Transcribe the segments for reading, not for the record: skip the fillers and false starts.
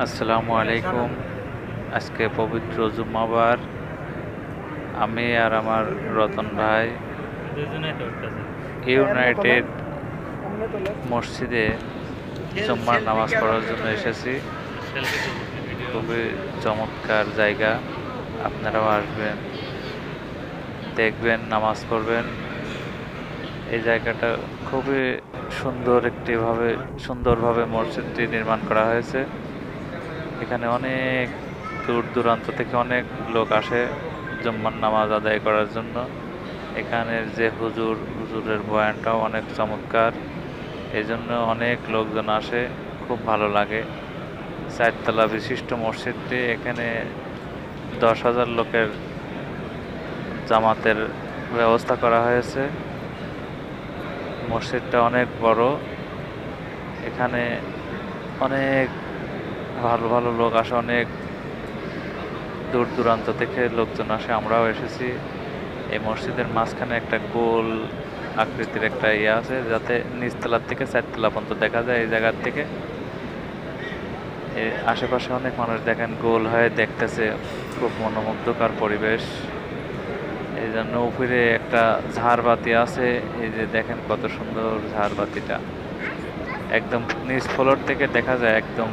আসসালামু আলাইকুম। আজকে পবিত্র জুম্মাবার। আমি আর আমার রতন ভাই দুজনেই তো উঠতেছে। ইউনাইটেড মসজিদে জুম্মার নামাজ পড়ার জন্য এসেছি। সেলফি তুলবো, ভিডিও। খুবই চমৎকার জায়গা। আপনারাও আসবেন, দেখবেন, নামাজ পড়বেন। এই জায়গাটা খুবই সুন্দরভাবে মসজিদটি নির্মাণ করা হয়েছে। এখানে অনেক দূর দূরান্ত থেকে অনেক লোক আসে জুম্মার নামাজ আদায় করার জন্য। এখানের যে হুজুরের বয়ানটাও অনেক চমৎকার, এই জন্য অনেক লোকজন আসে, খুব ভালো লাগে। চারতলা বিশিষ্ট মসজিদটি, এখানে 10,000 লোকের জামাতের ব্যবস্থা করা হয়েছে। মসজিদটা অনেক বড়, এখানে অনেক ভালো ভালো লোক আসে, অনেক দূর দূরান্ত থেকে লোকজন আসে, আমরাও এসেছি। এই মসজিদের মাঝখানে একটা গোল আকৃতির একটা ইয়ে আছে, যাতে নিচতলার থেকে চারতলা পর্যন্ত দেখা যায়। এই জায়গার থেকে আশেপাশে অনেক মানুষ দেখেন গোল হয়ে দেখতেছে, খুব মনোমুগ্ধকর পরিবেশ। এই জন্য উপরে একটা ঝাড়বাতি আছে, এই যে দেখেন কত সুন্দর ঝাড়বাতিটা, একদম নিচ ফ্লোর থেকে দেখা যায় একদম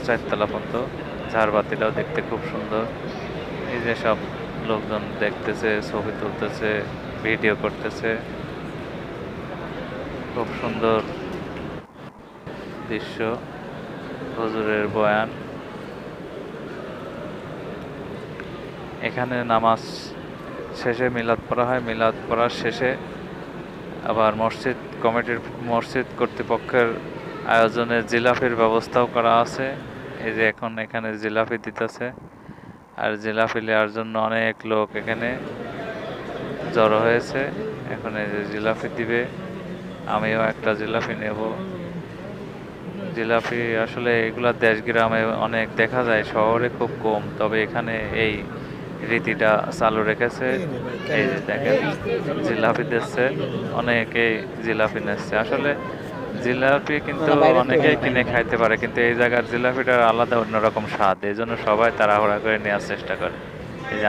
চারতলা পর্যন্ত। ঝাড়বাতিটাও দেখতে খুব সুন্দর। এই যে সব লোকজন দেখতেছে, ছবি তুলতেছে, ভিডিও করতেছে, খুব সুন্দর দৃশ্য। হুজুরের বয়ান, এখানে নামাজ শেষে মিলাদ পড়া হয়। মিলাদ পড়ার শেষে আবার মসজিদ কর্তৃপক্ষের আয়োজনে জিলাপির ব্যবস্থাও করা আছে। এই যে এখন এখানে জিলাপি দিতেছে, আর জিলাপি নেওয়ার জন্য অনেক লোক এখানে জড়ো হয়েছে। এখন এই যে জিলাপি দিবে, আমিও একটা জিলাপি নেব। জিলাপি আসলে এগুলা দেশ গ্রামে অনেক দেখা যায়, শহরে খুব কম, তবে এখানে এই রীতিটা চালু রেখেছে। এই যে দেখেন জিলাপি দিচ্ছে, অনেকেই জিলাপি নিচ্ছে। আসলে জিলাপি কিন্তু অনেকেই কিনে খাইতে পারে, কিন্তু এই জায়গার জিলাপিটার আলাদা অন্যরকম স্বাদ, এই জন্য সবাই তাড়াহুড়া করে নেওয়ার চেষ্টা করে।